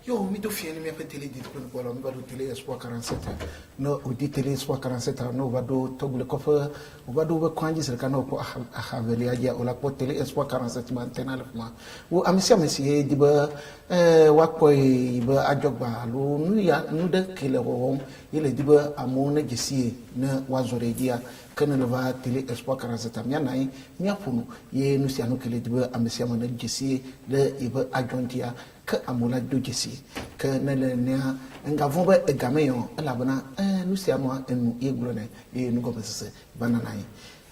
Yo, mi do fier mi appelle télé dit pour la nouvelle télé Espoir 47. No, ou dit télé Espoir 47 no va do toggle coffre, ou va do kwanji c'est kana ko haveli adia ou la po télé Espoir 47 ma tenal ma. Ou amisia messi di ba wa ko ba ajogba lo nu ya nu de kele rom ile di ba amona gesi na wazore dia kana le va télé Espoir 47 amia nai mia punu ye nu si anu kele di ba amisia ma na gesi le iba ajontia que amola do jesi que ne le nia nga vomba e gameyon la bana nous c'est moi en iglone et nous comme ça banana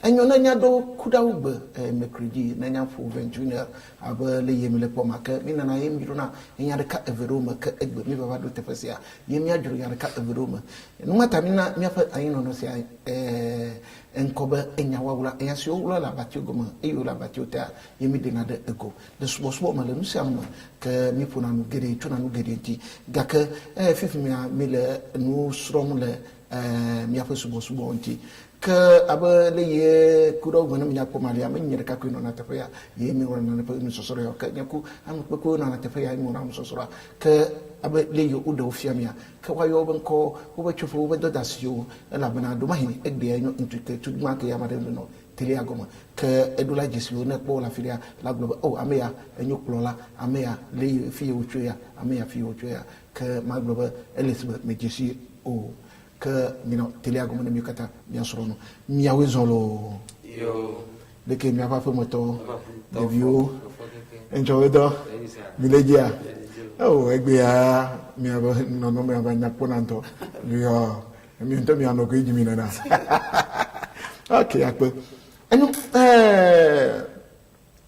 enyo na nya do kudaube mercredi na nya fo 21h aba le yemile poma que mi na yem juruna nya de ka everoma que egbe mi baba do tefesia yem ya juru ya de ka everoma no mata mi na mi fa ayino no se enkoba enya wawula enya si wula la batio goma eyo la batio ta yemi de na de ego de subo ma le nous c'est que mi pona no gere tuna no gere ti gaka fifi mi le nous serons le mi afa subo onti que aba le ye kudo gona mi nyako malia mi nyere ka kuno na tafaya ye mi wona na pa mi sosoro yo ka nyaku am ko na tafaya mi wona mi sosoro que aba le yo udo fiamia que wa yo ban ko wo ba chufu wo ba do dasio la bana do mahini egde yo intuite tout ma ke ya ma de no tele agoma que edula jesio na po la filia la globe oh ameya enyo plola ameya le fi o chuya ameya fi o chuya que ma globe Elizabeth me jesi oh que mino tele agoma na mi kata bien sorono mi awezolo yo de que mi ava fait moto de vieux enjoy do mi legia oh egbe ya mi ava no me ava na ponanto yo mi ento mi ano ko ijimi na ok akpe eno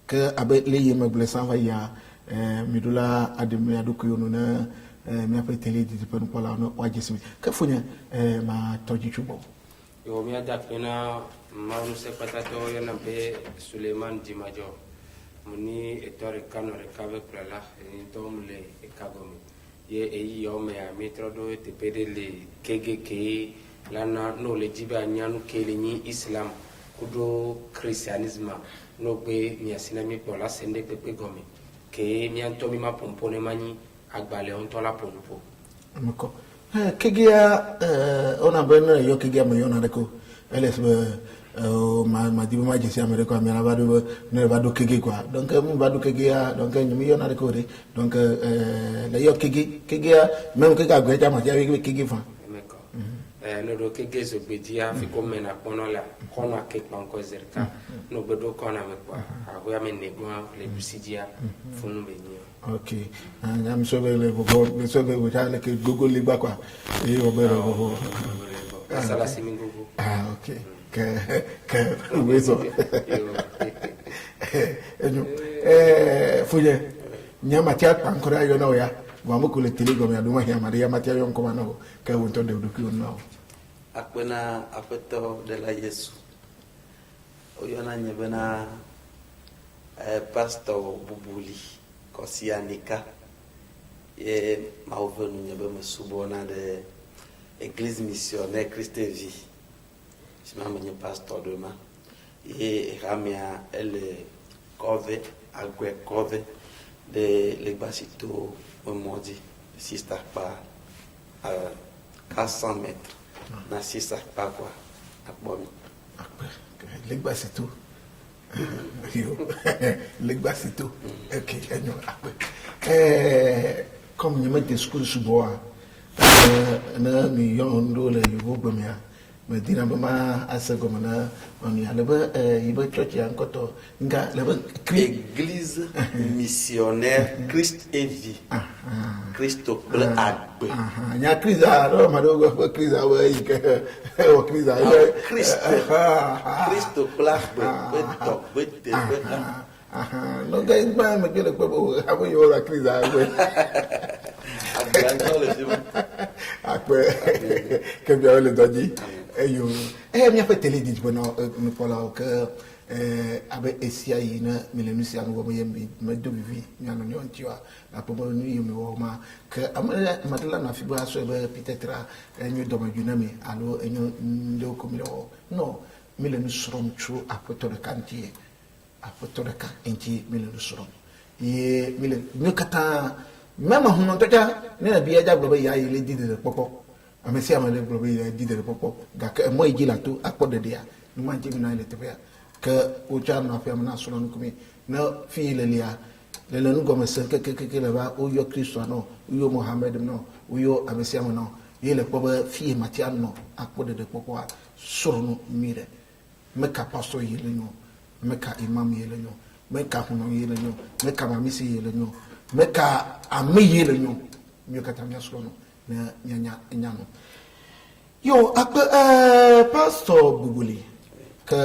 que abe le yeme blessant va ya mi dola ademi aduko yo no na mi appelle télé di pour nous parler no wajesimi que fonya ma toji chubo yo mi adapena ma no se patato yo na be Suleiman Dimajo muni etore kano rekave plala ni tomle e kagomi ye e yo me a metro do te pedele kegeke lana no le jiba nyanu kele ni islam kudo christianisme no be mi asina mi pola sende pepe gomi ke mi anto mi ma pompone mani agbale on tola ponupo mako kegia ona bena yo kegia mo yona deko ls ma dibo ma jesi ameriko amena bado ne bado kege quoi donc mo bado kegia donc mi yona deko de donc le yo kegia même que ga gwe jama ya kege fa no do kege zo bedia fi ko mena kono la kono ke panko zerka no bedo kona me kwa ago ya me nego le busidia funu be ni ok I'm so very le que Google li ba quoi et o bero sala simingo ok que wezo fuye nyama tia pankora yo na ya wa mo ko le tele go me aduma ya maria matia yo ko na que wonto de du ku na akwena apeto de la Yesu oyona nyebena pastor Bubuli Kosianika et mauvenu nyebe mesubona de église missionnaire Christ Vie je m'amène pasteur demain et ramia elle cove agwe cove de l'Egbasito au modi sister pas à 400 mètres na sister pas quoi abomi l'Egbasito yo l'Egbasito ok enyo comme ni me discours suboa na mi yon do le yo gbemia me dina ma asego na oni aleba ibe church ya nkoto nga leba église missionnaire Christ et Vie Christo ble agbe nya Christ ro ma do go Christ awe ike o Christ Christo ble agbe beto bete no ga ngba me gele ko abo yo ra Christ awe akwe ke bi ole doji eyo mi afa tele di bono no pola que abe esia ina milenusia no mo yembi medo vivi mi anu nyon tiwa apomo no yemi wo ma que amala madala na fibo aso be peut-être enyo do ma junami alo enyo ndo ko mi lo no milenusrom chu apoto de kantie apoto de kan enti milenusrom ye milen no kata même on entend ne na biya jaglo ya ile di de popo amesi amale glo ya di de popo ga ka mo iji la to akode dia no man jimi na ile tebea que o cha na fa na so no kumi na fi le lia le no go mesen ke le ba o yo Kristo no o yo Mohammed no o yo amesi am no ile popo fi matian no akode de popo a so no mire meka pastor yele no meka imam yele no meka hono yele no meka mamisi yele no meka ame yele no mio katamia so no na nyanya nyano yo akpe pastor bubuli que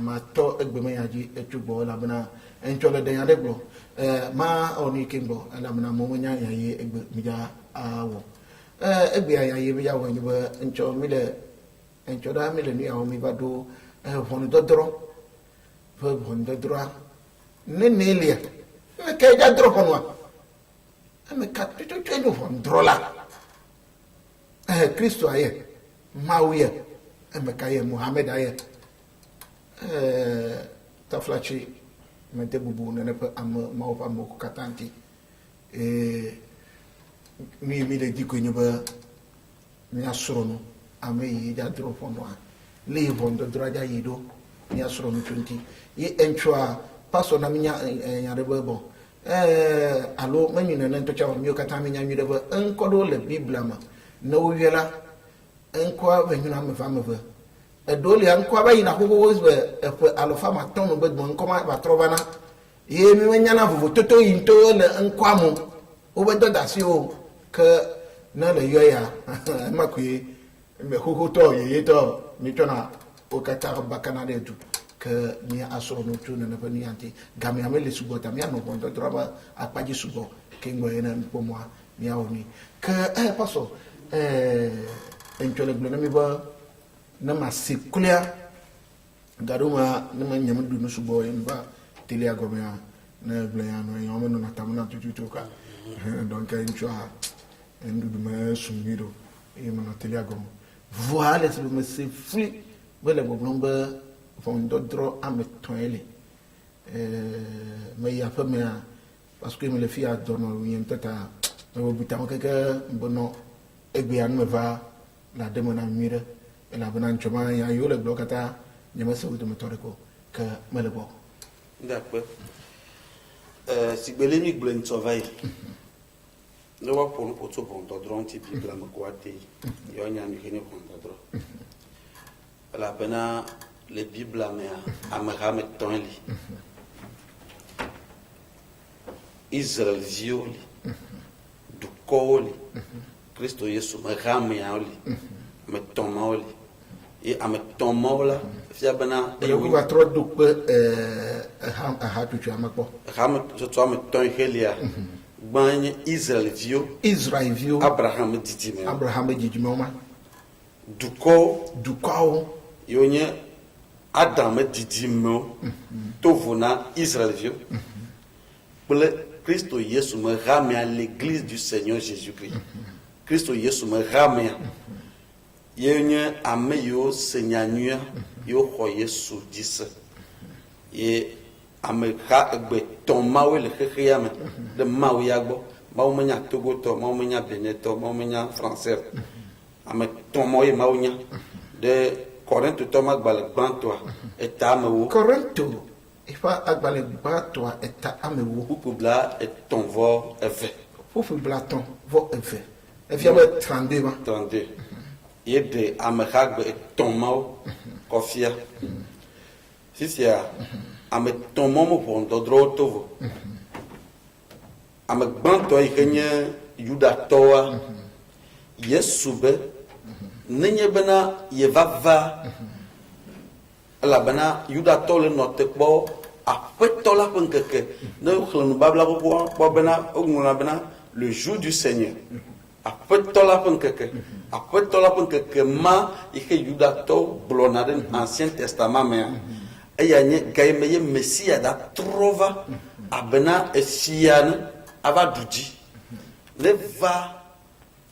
mato egbeme yaji etubo la bana enchole de yade glo ma oni kimbo ala bana mo nya yaye egbe mija awo egbe yaye mija wo ni ba encho mi le encho da mi le ni awo mi ba do hon dodro hon dodro ne nelia me ke ja dro honwa me ka to no hon drola Kristo aye mawiye me ka ye Muhammad aye taflachi mente bubu ne pe am ma mo katanti mi le diko ni ba mi asrono ame yi ja dro fondo le vondo draja yido mi asrono 20 ye enchwa paso na minya ya rebebo alo manyu ne nto chawo mi katami nya mi debo enkodo le biblama no wiela enko venuna me fama ve edoli anko ba yina hoho be alofa maton be don koma ba trovana ye mi wenya na vovo toto yinto le enko amu o be doda si o ke na le yoya makwe me hoho to ye to mi tona o kata bakana de du que mi asoro no tu na pani anti gami amele subo ta mi ano ponto traba apaji subo ke ngoye na po moi mi awoni que paso enchole glo na mi ba na masikulia garuma na manyam du no subo yen ba telia gomia na bla no yon no na tamuna tutu ka donc enchoa endu me sumiro e mana telia gom voilà c'est me c'est fri bele boblomba fondo dro ametonele mais ya fa me parce que me le fi a dono yem tata me butam keke bono egbe an me va la demona mire et la banan choma ya yo le blokata nyama se wuto metore ko que me le bo d'accord si belemi glen travail no wa pour pour so bon dodron ti bibla me ko ate yo nya mi kene bon dodro la bana le Bible a Abraham tonli Israël violi du koli Kristo Yesu Abraham yaoli me tomoli et a me tomola fia bana e ku va tro du ha tu chama ko Abraham to me ton helia ban Israël vio Abraham didime ma du ko yonye Adam didimo tovona Israël vieux pour Christ Jésus me ramène à l'église du Seigneur Jésus-Christ. Christ Jésus me ramène yenye ameyo senyanyua yo khoye sou 10 et ameka egbe ton mawe le khiyame de mawe yagbo mawe menya Togo to mawe menya Benin to mawe menya français ame ton mawe mawnya de Corinto Thomas Balbantoa et Amewo. Corinto, il faut Balbantoa et Amewo. Poupubla et ton vor effet. Poupubla ton vor effet. Et vient de 32 ans. 32. Et de Amerag et ton mao, Kofia. Si c'est Ame ton momo pour un dodro tovo. Ame Bantoa y Yuda Toa. Yesube. Nenye bena ye va la bena yuda tole note bo apetola penkeke ne khlan babla bo bena oguna bena le jour du Seigneur apetola penkeke ma ike yuda to blonaden Ancien Testament me ayanye gaimeye Messia da trova abena esian ava duji ne va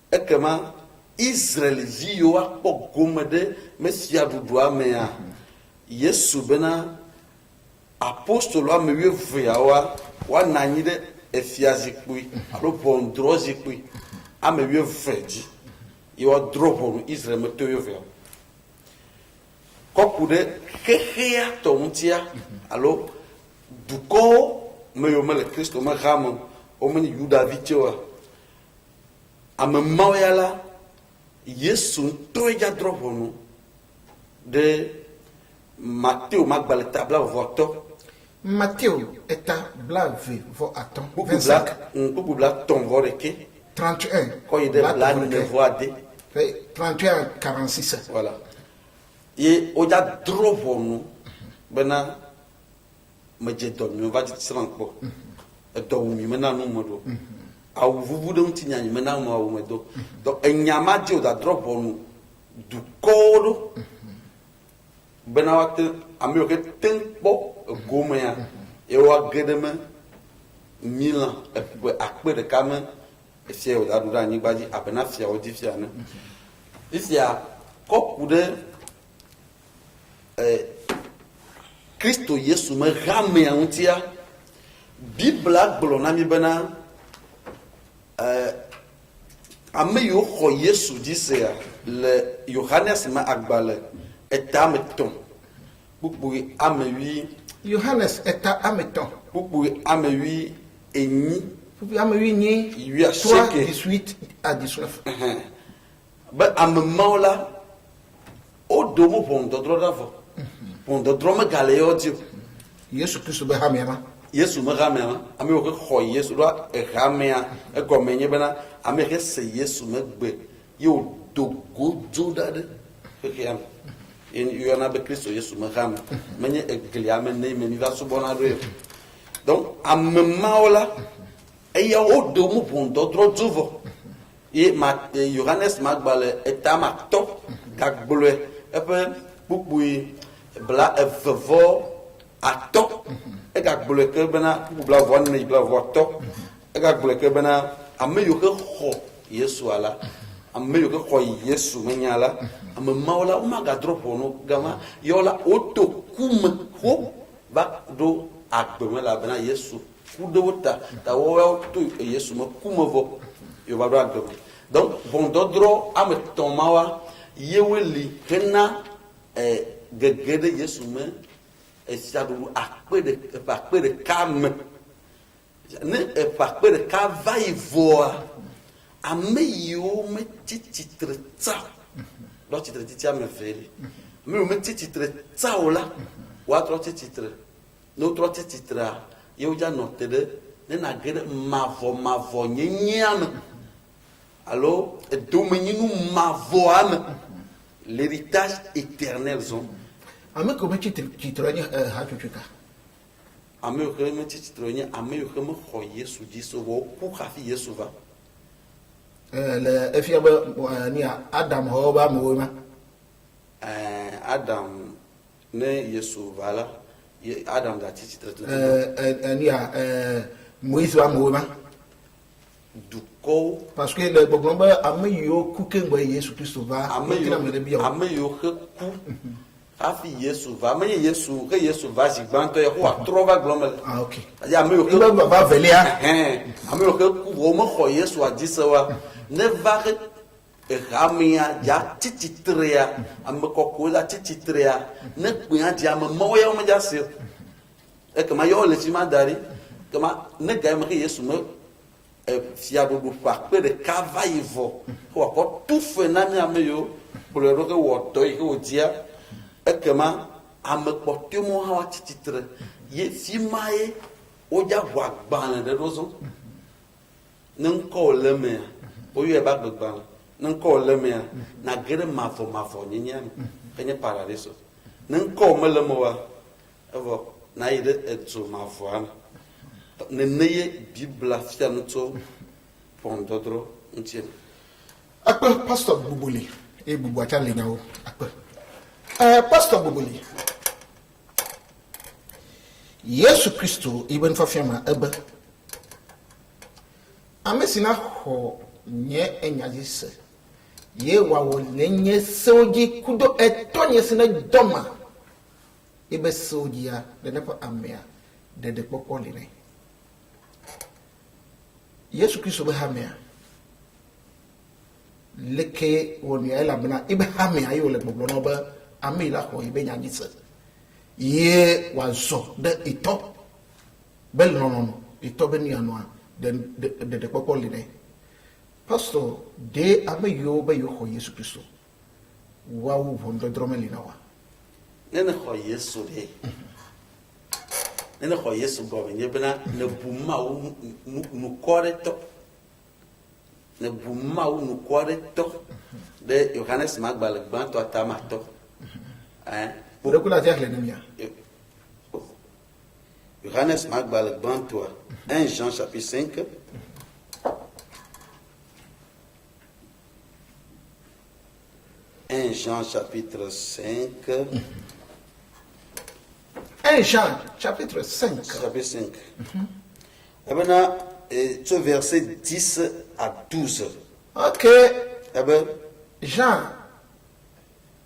ekema Israël vio a pogomede Messia dudwa mea Yesu bena apostolo amewe vuyawa wa nanyide efia zikpui alo bondro zikpui ame wie vedi yo drobo Israel me to yo ve koku de khea to mutia alo duko me yo mele Kristo me gamo o me Juda vitioa ame mawala Yesu to ya drobo no de Matthieu magbaleta bla voto Matthieu eta blave vo aton 25 bla ton voreke 31 quand il est là ne voit des 31 46 voilà et oja drobo no bena meje do mi va ti sanko e do mi mena no modo awu vuvu de ntinya ni mena mo awu medo do enyama je oja drobo no du kodo bena wat amio ke tempo goma ya e wa gedeme milan e akpe de kame e se o da dura ni gbaji abena fia o di fia na ifia koku de Kristo Yesu me rame antia Bibla glona mi bena ame yo ko Yesu dise le Johannes ma agbale eta meton bukbu ame wi Johannes eta ameton bukbu ame wi eni ame wi ni 18 à 19 ba ame maula o domo bon do drodavo bon do drome galeo dio Yesu Kristo be hamema Yesu me ramema ame o ko Yesu do e ramea e gomenye bena ame ke se Yesu me gbe yo dogo jodade ke am en yana be Kristo Yesu me ram menye eglia me ne me ni va so bona do donc ame maula e ya o domo bon do drodavo et ma Johannes magbale etamato gagbole epe bukbui bla evo ato e gagbole ke bena bla vonne bla voto e gagbole ke bena ameyo ke ho Yesu ala ameyo ke ho Yesu menyala ame maula o maga dropo no gama yola oto kum ho ba do agbeme la bena Yesu kudota ta wo to Yesu me kumovo yo ba do agbeme donc bon dodro am tomawa yeweli hena gegede Yesu me esiadu akpe de kam ne akpe de ka vai voa ame yo me tititre tsa do titre titia me veli me tititre tsa ola wa tro tititre no tro tititra yo ja note de ne na gede mavo nyenyiam alors domeninu mavoam l'héritage éternel zon ame ko mechi titronya ha chuchuka ame ko mechi titronya ame ko mo ho Yesu diso wo ku khafi Yesu va le efia ba ni Adam ho ba mo ma Adam ne Yesu vala Adam da titre ni Moïse wa mo ma duko parce que le boglomba ame yo ku ke ngba Yesu Kristo va ame yo ku afi Yesu va ame Yesu ke Yesu va jigbanto e ho trova glomel ah OK ya ame yo ke va velia ame yo ke ku wo mo ho Yesu adisewa ne va ke ramia ja tititrea ame kokola tititrea ne kpia dia ame moya o ja se e kama yo le ti mandari kama ne ga me ke Yesu me fiado do pakpe de kavaivo ko ko tout fena mi ameyo pour le roque woto e ko dia e kama ame potimo ha tititre ye fimae o ja wa gban de rozo nan ko leme o ye ba gban nan ko leme na gere mafo nyinya kenye paradiso nan ko melemo wa evo na ide etso mafo an ne neye Bibla fianto pondodro ntien akpe pastor Bubuli e bubu atale nyawo akpe pastor Bubuli Yesu Kristo ibn fafema ebe amesina ho nye enyalise ye wawo lenye soji kudo etonye sina doma ibe soji ya de nepo amea de popoli ne Yesu Christo be hamia leke woni ela bena ibe hamia yo le gbogbo no ba amila ko ibe nyanyi se ye wazo de ito bel no ito be ni anwa de popo lide pastor de ame yo be yo ko Yesu Christo wa wo vondo dromeli na wa nene ko Yesu de nene ko Yesu go be bena ne buma wo nu correcto ne buma wo nu correcto de Johannes magbal gban to atamato pour que la terre l'ennemi Johannes magbal gban to 1 Jean chapitre 5 1 Jean chapitre 5 1 Jean chapitre 5 chapitre 5 eh ben ce verset 10 à 12 OK eh ben Jean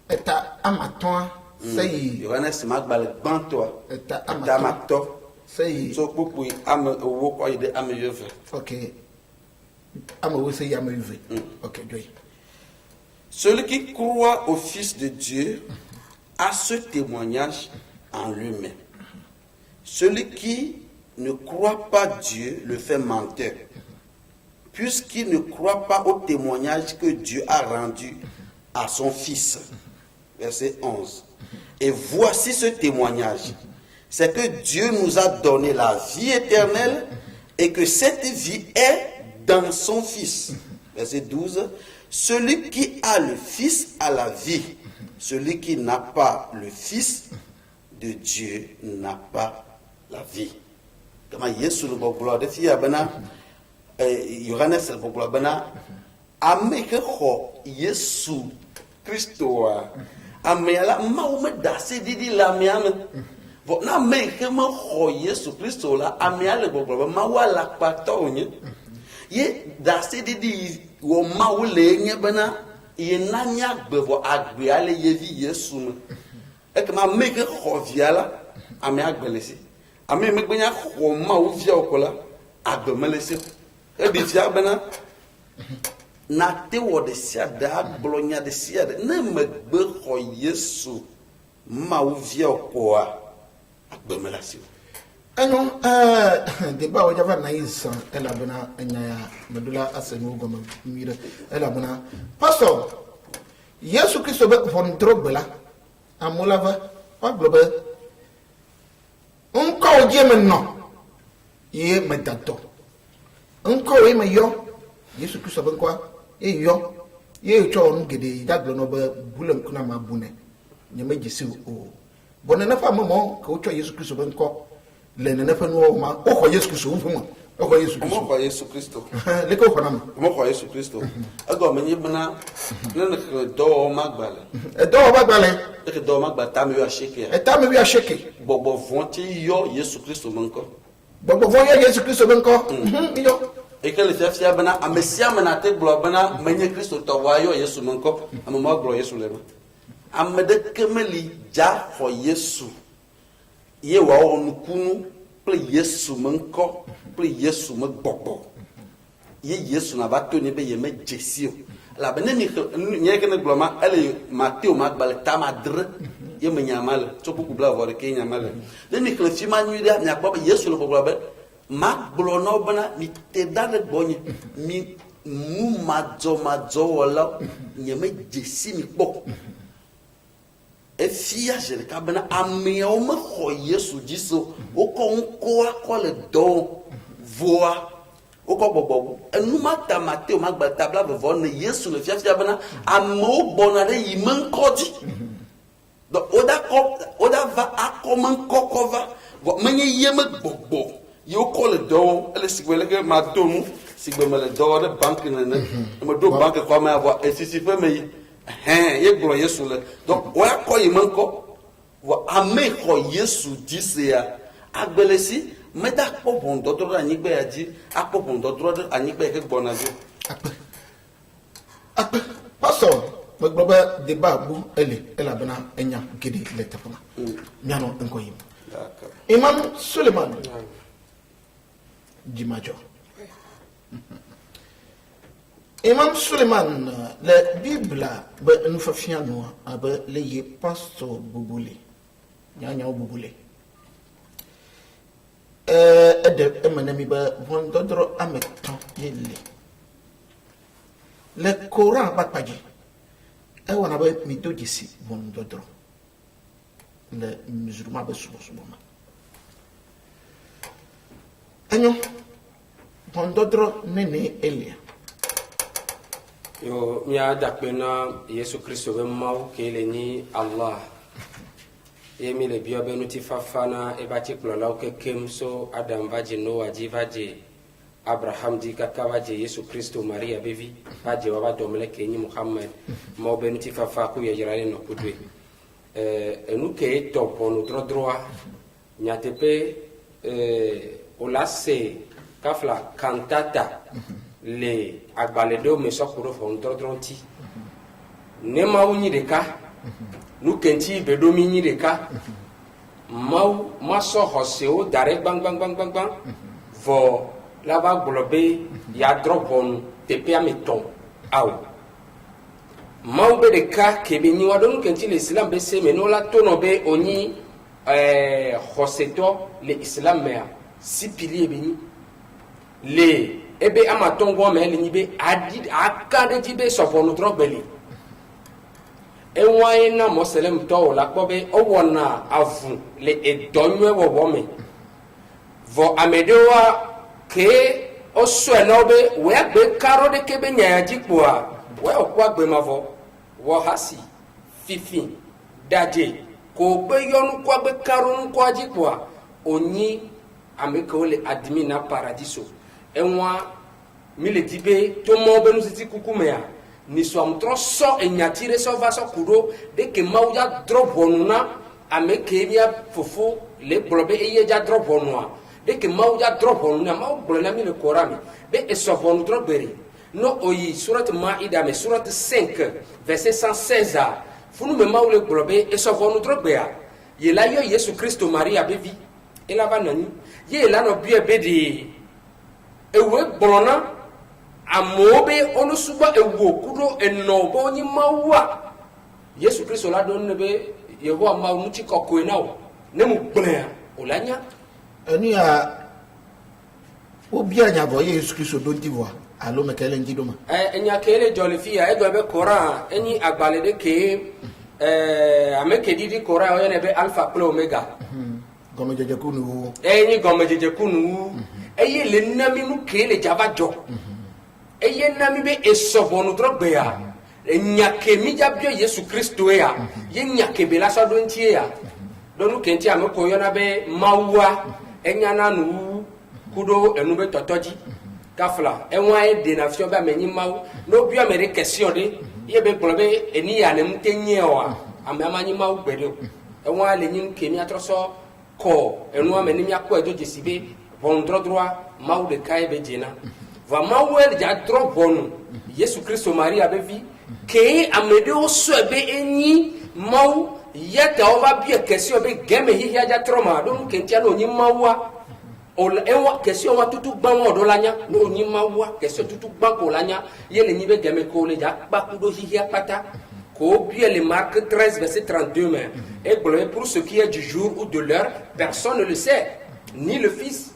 est à amaton c'est Johannes magbal gban to est à amato c'est so popo am wo ko ide am yeve OK am wo c'est am yeve OK doy. Celui qui croit au Fils de Dieu a ce témoignage en lui-même. Celui qui ne croit pas Dieu le fait menteur, puisqu'il ne croit pas au témoignage que Dieu a rendu à son Fils. Verset 11. Et voici ce témoignage. C'est que Dieu nous a donné la vie éternelle et que cette vie est dans son Fils. Verset 12. Celui qui a le Fils a la vie. Celui qui n'a pas le Fils de Dieu n'a pas la vie. Comment Yesu le boblo de fia bana Johannes le boblo bana ameke ho Yesu Kristo amela maume dase didi la miame vo na meke mo ho Yesu Kristo la amela le boblo ma wala pato nye ye dase didi wo maule nye bana ye nanya gbevo agbe ale yevi Yesu me e kama meke ho viala ame agbelesi ame me gbenya ho ma wo via okola agbe melesi e bi via bana na te wo de sia da gblonya de sia de na megbe ho Yesu ma wo via okoa agbe melesi Ano de ba o java na isa ela bana anya ya medula asenu goma mire ela bana pastor Yesu Christo be von drogbela amulava wa globe unko oje men no ye medato unko we me yo Yesu Christo be kwa e yo ye cho onu gede daglo no be bulem kuna ma bune nyame gisi o bonena fa mo ko cho Yesu Christo be nko le ne fa no ma o ko Yesu Christo fu mo o ko Yesu Christo mo ko Yesu Christo le ko na mo ko Yesu Christo ago menyi bana nene ko do magbale e do magbale e ke do magbale tam yo asheke e tam yo asheke bobo vonti yo Yesu Christo manko bobo von yo Yesu Christo manko yo e ke le fia bana amesia mena te glo bana menye Christo to wa yo Yesu manko amama glo Yesu le amede kemeli ja ho Yesu ye wa onukunu ple Yesu manko ple Yesu magbobo ye Yesu na bato ne be ye me jesio la beneni nyeke ne gloma ele Matteo magbale tamadre ye menyamal to buku bla vore ke nyamal le ni kle fi manu dia nya baba Yesu le boblo be magblo no bana mi te dale bonye mi mu madzo wala nye me jesi mi pok e fia jere ka bana ame o me ho Yesu jiso o ko nko akole don voa o ko bobo enu mata Matteo magbata bla bo ne Yesu le fia bana ame o bonare yiman kodi do oda va akoman kokova vo menye yeme bobo yo ko le don ele sigwele ke matonu sigbe mele do de bank ne mo do bank ko ma vo esisi fe me ye glo Yesu le donc o ya ko yiman ko vo ame ko Yesu dise ya agbelesi meda ko bon dodoro anigbe aji apo bon dodoro anigbe ke gbonajo akpe pastor maglobe débat bu ela bana enya gede le tafuna miano enko yim Imam Suleiman Jimajo Imam Suleiman, la Bible, nous faisons nous, avec les pasteurs Bouboulé. Nyanya Bouboulé. De Emanami ba Vondodro Ameton Yele. Le Coran Bakpaji. Et on avait mis deux d'ici, Vondodro. Le musulman be souvent. Agnon, Vondodro Nene Elia. Yo miya dakpena Yesu Kristo be mau kele ni Allah yemi le biyo be nuti fafana e bati klola ke kemso Adam vaje Noah ji vaje Abraham ji kakavaje Yesu Kristo Maria bevi vaje wa domle ke ni Muhammad mau be nuti fafa ku ye jirale no kudwe enu ke to ponu droit nyatepe olase kafla kantata le agbaledo me sokuro fon drodronti ne mawu nyi de ka nu kenti be do mi nyi de ka mawu maso hoseo dare bang vo lava globe ya dropon tepe ameton aw mawu be de ka ke be nyi wadon kenti le islam be se me no la tono be oni hoseto le islam me si pilier be ni le ebe amatongo me le nibe adid akade jibe sofonu trogbeli enwaye na moselem to la kobe owona avu le edonwe wowome vo amedewa ke oso enobe we agbe karo de kebe nyaya jikpoa we okwa gbe mavo wo hasi fifi daje ko gbe yonu kwa gbe karo nkwa jikpoa onyi ameko le admin na paradiso enwa mile dibe to mo benu siti kukumea ni so amtro so enyatire so va so kudo de ke mawja drop honuna ameke bia fufu le blobe eye ja drop honua de ke mawja drop honuna maw blona mi le korami be eso honu drop beri no oyi surat maida me surat 5 verset 116 funu me maw le blobe eso honu drop bea ye la yo Yesu Kristo Maria bevi ela va nani ye la no bia bedi ewe blona amobe onu suba ewo kudo enobo nyi mawa Yesu Kristo la don nebe yeho ma muti kokko na o ne mu gbena olanya ani a obi anya bo Yesu Kristo don diwa alo mekele ngidoma enya kele jolifia e do be Quran eni agbalede ke ameke didi Quran o nebe alpha plus omega gomejeje kunu eni gomejeje kunu eye le nami nu kele javajo eye nami be esobonu drogbe ya nyake mi jabio Yesu Kristo ya ye nyake be la so do ntie ya donu kenti ameko yo na be mawa enya na nu kudo enu be totoji kafla enwa e de na fio ba menyi mawu no bi amere question de ye be globe eni ya ne mtenye wa amamanyi mawu gbedo enwa le nyin kemi atroso ko enu ameni mi akọ edo jesibe bon droit mawu de kai be jina va mawel ja trop bon Yesu Kristo Maria be vi ke amede o so be eni mawu yeta ova bi question be game hi ya ja troma don kentia no nyi mawa o enwa question wa tutu gban wo do lanya no nyi mawa question tutu gban ko lanya yele nyi be game ko le ja pa kudo hi ya pata ko bi le Marc 13 verset 32 mais et pour ce qui est du jour ou de l'heure personne ne le sait ni le fils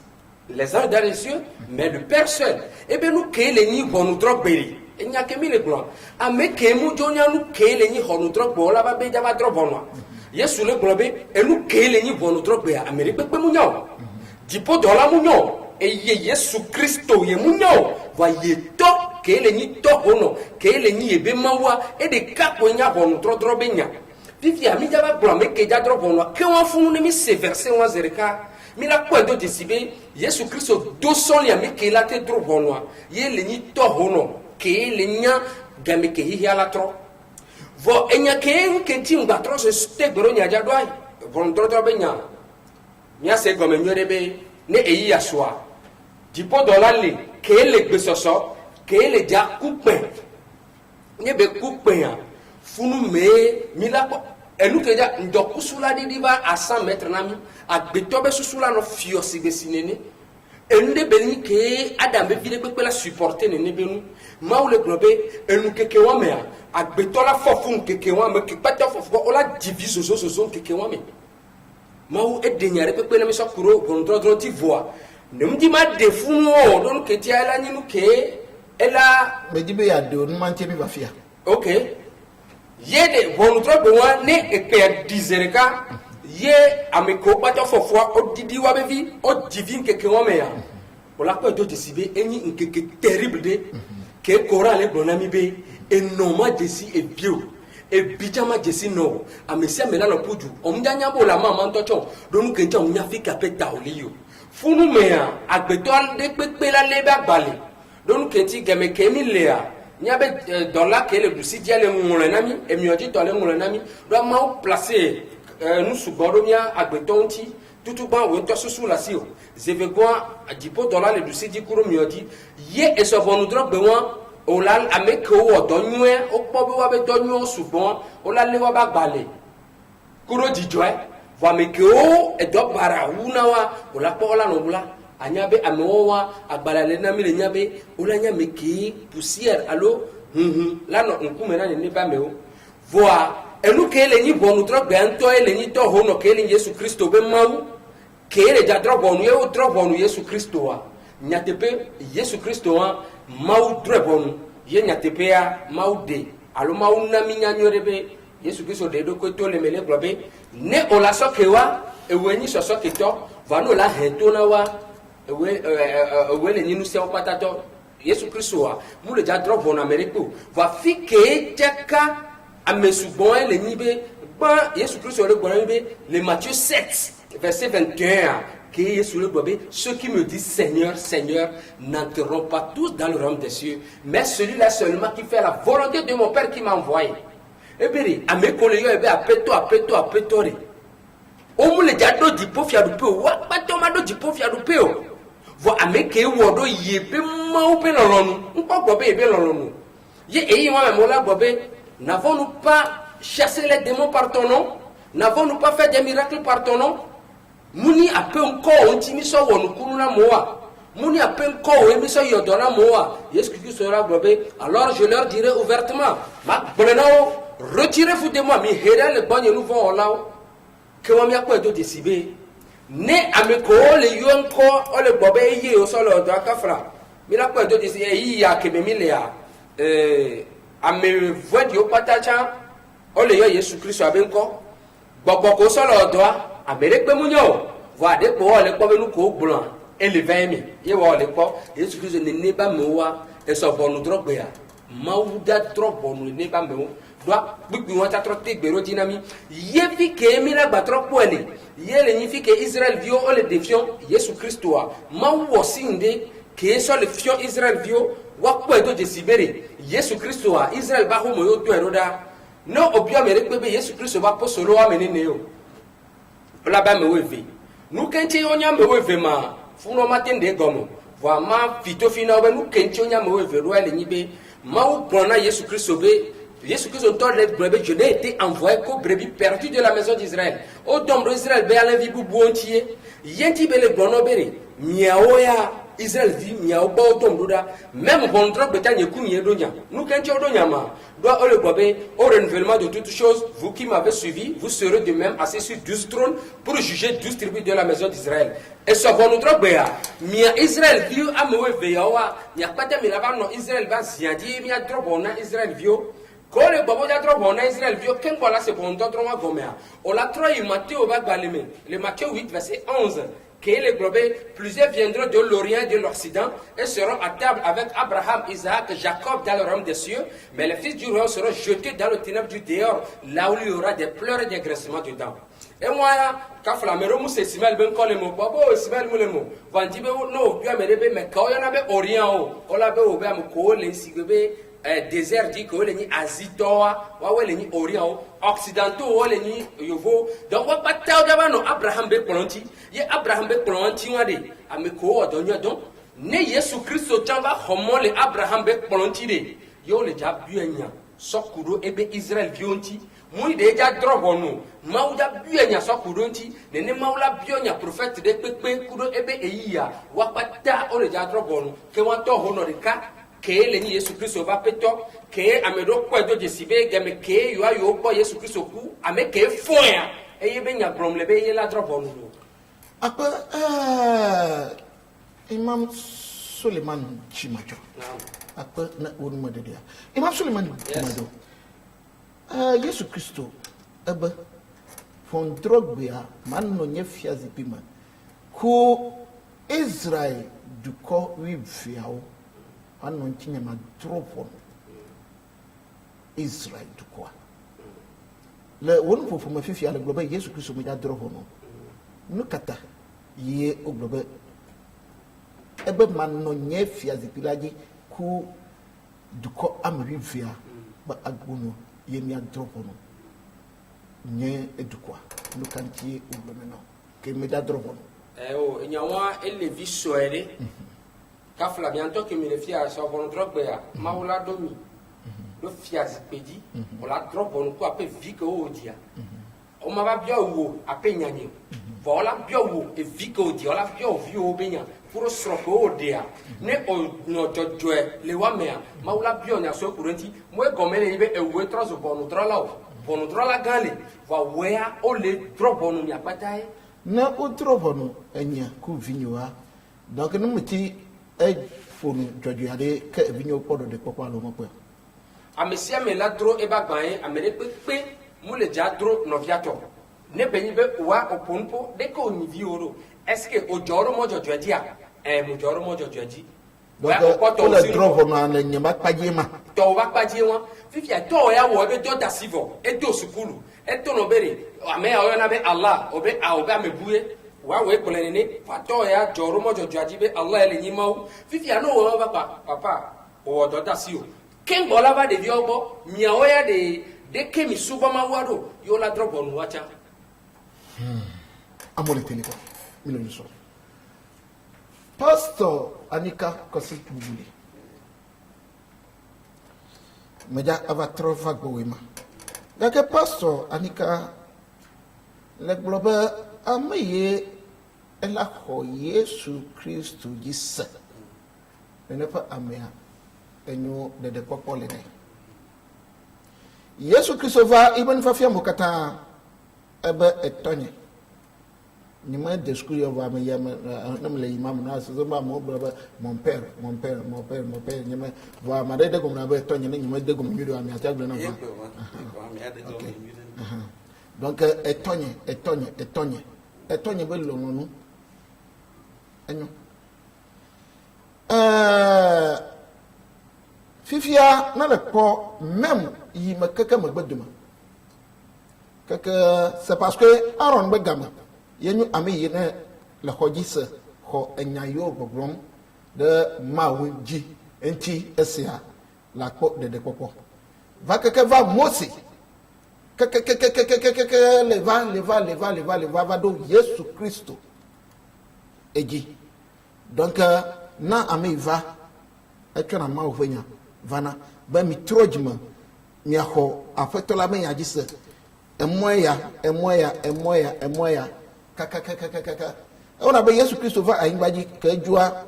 les anges dans les cieux, mais le Père seul. Et bien nous créons les nids pour nous droguer. Il n'y a que mille blancs. Ah mais que nous créons les nids pour nous droguer. Là bas ben déjà va droguer. Yesu le globe et nous créons les nids pour nous droguer. Amérique be munyo. Dipo dola munyo. Et Yesu Christo ye munyo. Voyez to créons les nids to ono. Créons les nids ebe mawa et des capo nya pour nous droguer nya. Puis a mi jaba blanc mais que déjà droguer. Que on funu ne mi se verser on zereka. Mila kwa do desibe Yesu Kristo do son ya meke la te tro bonwa ye le ni to hono ke le nya game ke hi ala tro vo enya ke nkenti ngba tro se te goro nya ja doai bon tro tro benya nya se gome nyore be ne eyi aswa dipo dolale ke le gbe soso ke le ja kupe ne be kupe ya funu me mila kwa elu keja ndokusula di diba a 100 mètres nami a betobe susula no fio sibe sinene ende beni ke adam be vile pe la supporter ne benu maou le globe enu keke wa me agbetola fofun keke wa me ke pata fofo ola divise zo keke wa me maou e denyare pe na me sokuro gondro ti voix ne mdi ma defunu o don ke ti ala nyinu ke ela me dibe ya de on manche bi ba fia okay yede gondro be wa ne e pe dizereka ye ameko pata fofo o didi wa be vi o divine keke wa me ya ola ko do desibe eni nkeke terrible de ke Coran le bonami be e no ma desi e bio e bijama desi no amesi amela no puju omjanya bo la mama ntocho donu kenja onya fika peta oliyo funu mea agbetol de pepe la lebe agbale donu kenti game kemi lea nyabe dollar ke le dusi dia le ngule nami emi oji to le ngule nami do ma placer nous sugodo mia agbetonti tutu ba we to susu la sio zevegwa dipo dollar le dusi di kuro miodi ye e so bonu drop be won olal ameke wo do nwe o po be wa be do nwe sugbon olal le wa ba gbale kuro dijo va meke o e do bara una wa ola po ola no bula anyabe amewa agbala le na mi le nyabe ola nya meke poussière allo la no nkume na ne ba me o voa enu ke le ni bonu drop be anto ele ni to ho no ke le Yesu Kristo be mawu ke le ja drop bonu ye o drop bonu Yesu Kristo wa nyatepe Yesu Kristo wa mawu drop bonu ye nyatepe ya mawu de alo mawu na mi nyanyorebe Yesu Kristo de do ko to le mele globe ne ola sokewa ewe ni so soketo va no la hento na wa ewe le ni nu se opatato Yesu Kristo wa mu le ja drop bonu Americo va fike teka amesubon le nibe ba Yesu Christ le gbonabe le Matthieu 7 verset 21 que Yesu le gbobe ceux qui me disent Seigneur Seigneur n'entreront pas tous dans le royaume des cieux mais celui-là seulement qui fait la volonté de mon Père qui m'a envoyé ebere amekole yo ebe apeto re o mu le jado di pofia du pe wa pato ma do di pofia du pe o vo ameke wo do yebe ma o pe loronu npo gbobe ebe loronu ye eyi wa me mo la gbobe. N'avons-nous pas chassé les démons par ton nom? N'avons-nous pas fait des miracles par ton nom? Muni a peu encore on timiso wonu kuruna moa. Muni a peu encore emiso yodona moa. Yesu Christ sera globé. Alors je leur dirai ouvertement, ma bonano, retirez-vous de moi, mi hera le bon nous vont là. Que moi mia quoi do décider. Ne ameko le yonko o le bobé yé au sol do akafra. Mi la quoi do décider yi ya kebemilea. Ame voit yo patacha ole yo Yesu Kristo abenko gbogbo ko so lo do amere pe munyo wa de po ole po benu ko gbon ele vemi ye wa ole po Yesu Kristo ne ba mewa e so bonu drogbe ya mawuda drobonu ne ba mewo do gbigbi won ta tro te gbero dinami ye fi ke mi la gba tro po ele ye le ni fi ke Israel vio ole defion Yesu Kristo a mawo sinde ke so le fion Israel vio wa po edo de sibere Yesu Kristo a Israel ba ho mo yo do eroda no obia mere pe Yesu Kristo ba po solo wa menene yo ola ba me wevi nu kenti onya me wevi ma funo matende gomo wa ma fito fina ba nu kenti onya me wevi ro ele nyibe ma u bona Yesu Kristo be Yesu Kristo to le brebis je n'ai été envoyé comme brebis perdu de la maison d'Israël o domdo Israël be ala vi bu bontie yenti be le bono bere miaoya Israël dit miao ba domdo da même bon drop de tanye kunye donya nous kenti odonya ma doit le gobe au renouvellement de toutes choses vous qui m'avez suivi vous serez de même assis sur 12 trônes pour juger 12 tribus de la maison d'Israël et ce bon drop ya mia Israël viu amewe veyawa nya pata mi laba no Israël ba ziadi mi drop on Israël viu quand le bobo ja drop on Israël viu ken bola se bon drop on gomea on la troi Matthieu ba baleme le Matthieu 8 verset 11 que les globés, plusieurs viendront de l'Orient et de l'Occident et seront à table avec Abraham, Isaac, Jacob dans le royaume des cieux, mais les fils du royaume seront jetés dans le ténèbre du dehors, là où il y aura des pleurs et des graissements dedans. Et moi, quand Flamero Mousse Simel ben kole mo, babo Simel moulemo, vandibe no, puis amerebe, mais quand il y en avait Orient, on l'avait ouvert à Mokole, Sigebe, désert dit que les Azitoa, les Orient, occidentaux, les Yovo. Donc, on va pas t'avoir Abraham be planti, ye Abraham be planti, on a dit, à me co, donc, ne Yesu Christ au temps va homo le Abraham be planti, yo le jabuenya, sokudo ebe Israel vionti muni de ja drobonu mauda bienya sokudo nti ne maula bienya prophète de pepe kudo ebe eyiya wapata ole ja drobonu ke wanto honorika ke le ni Yesu Kristo va peto ke amedo kwedo jesibe game ke yo ayo po Yesu Kristo ku ame ke foya eye benya gromle be ye la drobonu apa Imam Suleiman Chimajo apa na wonu madedia Imam Suleiman Chimajo Yesu Kristo ebe von drogbia man no nyefia zipima ku Israel duko wifiao anu ntinya ma dropo Israel duko le wonu fofo ma fifia le globe Yesu Kristo mo ja dropo no nukata ye oglobe ebe man no nyefia zipilaji ku duko amrivia ba agbono ye mi dropo no nye edukwa nukantie oglobe no ke me da dropo no o nyawa elevi soere kafla bientôt que me le fia so bon drogbe ya maula domi do fia zipedi o la dropo no ko ape vike o dia o ma ba bia wo ape nyanye vola bia wo e vike o dia la bia o vi o benya pour sroko o dia ne o no jojoe le wa mea maula bia nya so kurenti mo e gomele ibe e wo trozo bonu trola o bonu trola gale va wea o le dropo no mi apatae na o dropo no enya ku vinyoa donc no meti e fonu jojo ade ka vinyo podo de papa lo mo pe amesia me la dro e ba gban amere pepe mu le ja dro no viato ne benyi be wa oponpo de ko ni vi oro est-ce que o joro mo jojo dia mo joro mo jojo di donc o le dropo no na nyama paje ma to ba paje won fifia to ya wo be do da sivo e do sukulu e to no bere ame ya yo na be Allah obe a obe amebuye wa we kolenene fato ya joro mo jojo di be Allah ele nyi mawo fifia no wo ba papa o do da si o ken bola ba de viobo miawo ya de kemi suba mawado yo la dropo no wacha amole teliko milo ni so Pastor Anika Kosi Bubuli meja ava trova gowema dake Pastor Anika le globe amaye ela ho Yesu Kristo jisa ne pa amea enyo de popole ne Yesu Kristo va ibn fafia mokata ebe etonye ni ma descourir va me yam na me le imam na so ba mo baba mon père ni ma va ma de ko na be etonye ni ma de ko mi do ami ata gbe na va donc etonye be lo no enyo fifia na le po même yi ma kaka ma gbaduma kaka c'est parce que Aaron be gama yenu ami yene le hojise ho enyayo bobrom de mawunji enti esia la po de popo va kaka va Mose kaka le va do Yesu Kristo eji donc na ami va etwana ma ofenya vana ba mi trojma mi aho afetola me yagise emoya kaka ona be Yesu Kristo va ayimbaji ka jua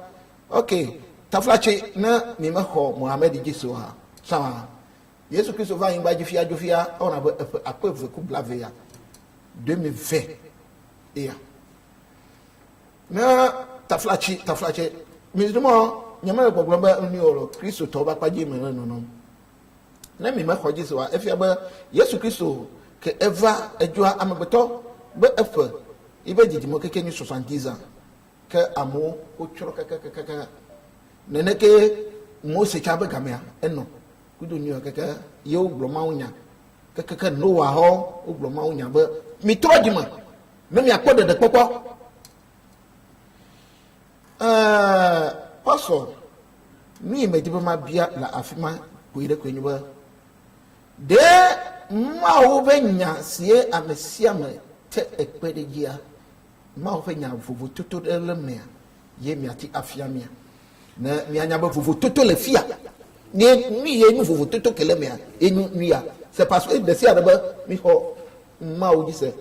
okay taflache na mi ma ho Muhammad jiso ha sama Yesu Kristo va ayimbaji fia ona be apove ku blave ya 2020 ya na taflache mi dimo nyama ko glomba ni oro Kristo to ba paji me no na mi ma ho jiso wa efia ba Yesu Kristo ke eva ejua amabeto be efe ibe jijimo keke ni 70 ans ke amo o choro kaka neneke Mose chabe gamea eno kudu ni kaka yo gloma unya kaka Noah ho o gloma unya be mi trojima me mi akode de popo paso mi me dibe ma bia la afima ko ire ko nyuba de ma wo benya sie amesia me te ekpedegia ma wo benya vuvu toto de lemea ye mi ati afia mia na mi anya ba vuvu toto le fia C'est parce que de ça mi ho ma o dise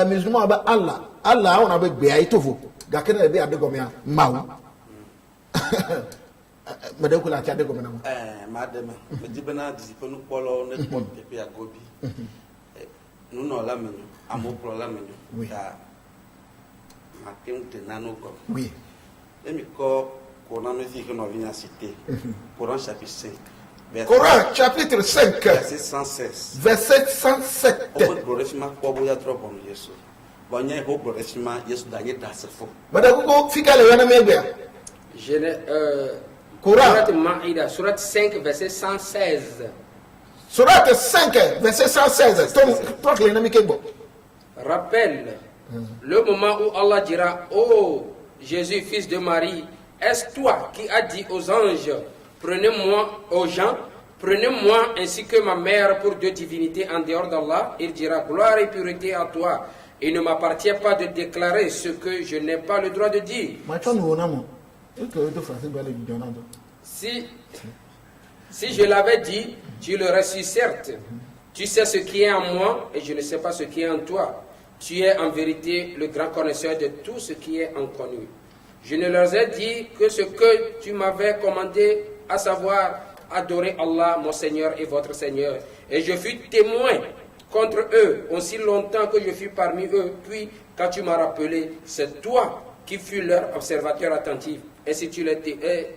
musulman ba Allah on a be gbe to vo ga kene be ade gomia ma madame la tiade gomina madame me dibena disiponu polo ne pot pepe agobi nous non la menu amo pro la menu ta matin te nano go oui et mi ko Coran me dit que nous venons citer Coran chapitre 5 Coran chapitre 5 verset 116 verset 107 o glorifima ko bo ya trop bon Yesu bonye ho glorifima Yesu danye dasefo madame ko fika le wana mebia Surat Maïda, Surat 5, verset 116. Surat 5, verset 116. Rappelle le moment où Allah dira: ô Jésus, fils de Marie, est-ce toi qui as dit aux anges, prenez-moi, aux gens, prenez-moi ainsi que ma mère pour deux divinités en dehors d'Allah? Il dira: gloire et pureté à toi. Il ne m'appartient pas de déclarer ce que je n'ai pas le droit de dire. Si je l'avais dit, tu l'aurais su certes. Tu sais ce qui est en moi et je ne sais pas ce qui est en toi. Tu es en vérité le grand connaisseur de tout ce qui est inconnu. Je ne leur ai dit que ce que tu m'avais commandé, à savoir adorer Allah, mon Seigneur et votre Seigneur. Et je fus témoin contre eux aussi longtemps que je fus parmi eux. Puis, quand tu m'as rappelé, c'est toi qui fus leur observateur attentif. Et si tu es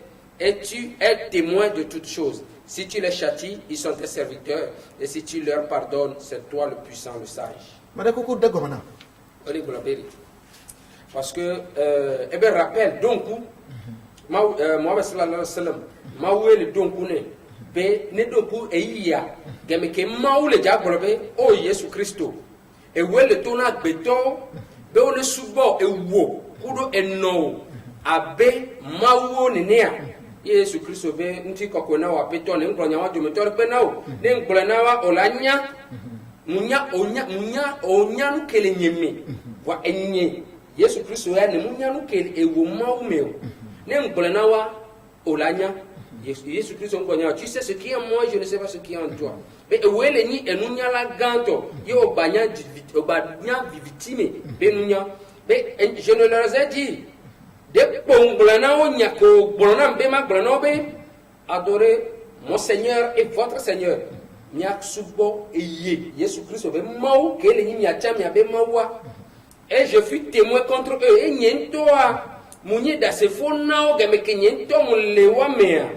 témoin de toutes choses. Si tu les châties, ils sont tes serviteurs. Et si tu leur pardonnes, c'est toi le puissant, le sage. Parce que, eh bien, rappelle, donc, Mohamed sallallahu alayhi wa sallam, Mawele donc, ne donc, eya, gemeke Mawle diabolobe, oh Jésus Christo. Et où est le tona béton, be on est sous-bord, et où, kudo eno, abe, Mawo nenea. Yesu Kristo be nti kokona wa beton ne nkronya wa dumetor pe nawo ne nklona wa olanya munya nu kele nyeme wa enye Yesu Kristo ya ne munya nu kele ewo mawumeo ne nklona wa olanya Yesu Kristo nkronya tu sais ce qui est en moi, je ne sais pas ce qui est en toi. Mais ewele ni enunya la ganto ye obanya vivitime be nunya be je ne leur ai dit adorer mon Seigneur et votre Seigneur. Et je fus témoin contre eux. Et nyentoa munye da se fona o gemeke nyento mulewa mea.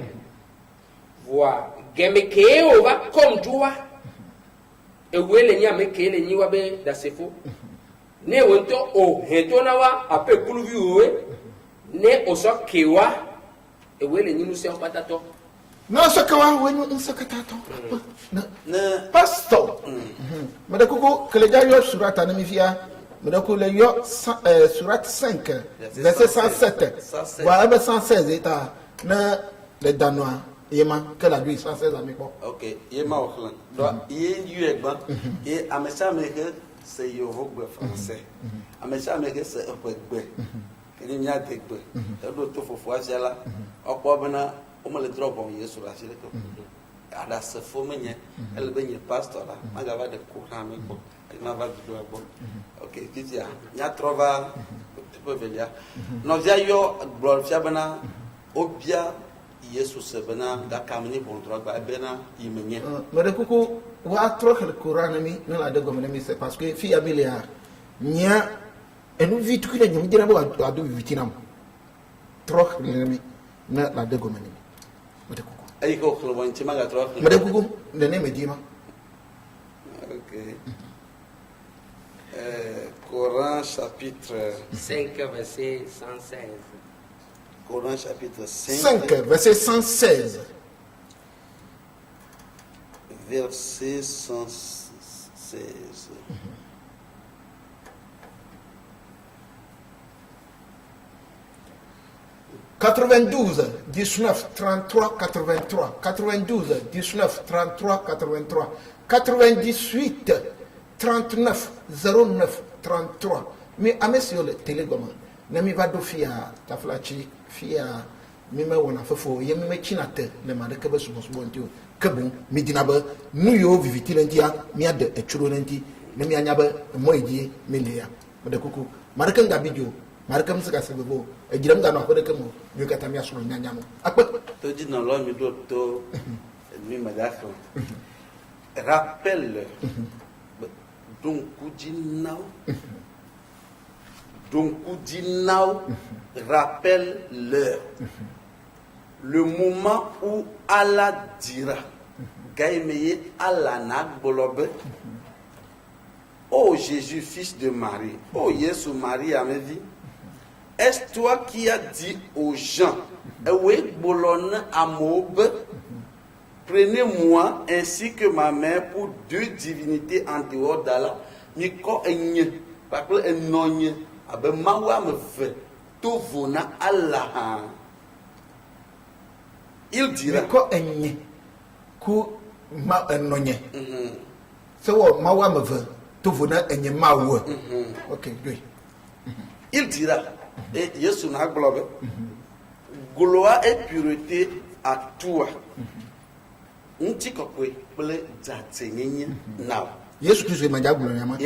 Voa gemeke o va comme toi. Et wele nya meke le nyiwa be da se fo. Ne wonto o hetona wa ape kuluvi owe. Ne oso kewa e wele nyinu se patato no so kewa wenyu nsakatato na pastor madako kele jayo surata na mifia madako le yo surat 5 verset 107 wa abe 116 eta na le danois yema que la lui 116 amiko OK yema oklan do ye yu egba e amesa meke c'est yoruba français amesa meke c'est opegbe kini nya tegbe do to fofo asiala opo bana o mo le drop on Yesu la sile to ada se fo menye ele benye pastor la magava de Coran me ko ma va do bo OK kitia nya trova tipo velia no via yo glorifia bana obia Yesu se bana da kamni bon droga bana yimenye mede kuku wa troke le Coran mi na la de gomene mi c'est parce que fi abilia nya enu vitu kile nyum dina bo adu vitinam troch mi na la de gomani mate kuku ay ko khlo bon tima ga troch mate kuku de ne medima OK Coran chapitre 5 verset 116 Coran chapitre 5 verset 116 verset 116 92 19 33 83 92 19 33 83 98 39 09 33 mais amesio le télégomme nami va do fia taflachi fia mime wona fefo ye mime chinate le madeke be subo ntio kebun midina be nu yo viviti lentia mi ade echuro lenti ne mi anya be moyedie melia de kuku maraka ngabijo maraka msika sebebo ejiram ga no akode kemo mi kata mi asoro nyanya no akpe to di na lo mi do to mi madafo rappelle donc Dinao rappelle l'heure, le moment où Allah dira, Gaïmeye Allah Nagbolobe, oh Jésus, fils de Marie, oh Jésus, Marie, à ma vie, est-ce toi qui as dit aux gens, Ewe Bolon Amobe, prenez-moi ainsi que ma mère pour deux divinités en dehors d'Allah, Miko Enye, par exemple, Enonye, Abe Mawa me fait, tout vona Allah. Il dira. Miko Enye, ku ma Enonye. C'est what Mawa me fait, tout vona Enye Mawa. Ok, oui. Il dira, et Yesu n'a globe, gloire et pureté à toi. Nti kokwe ple dzatenyenye now. Yesu Christ est mandiablo nyama.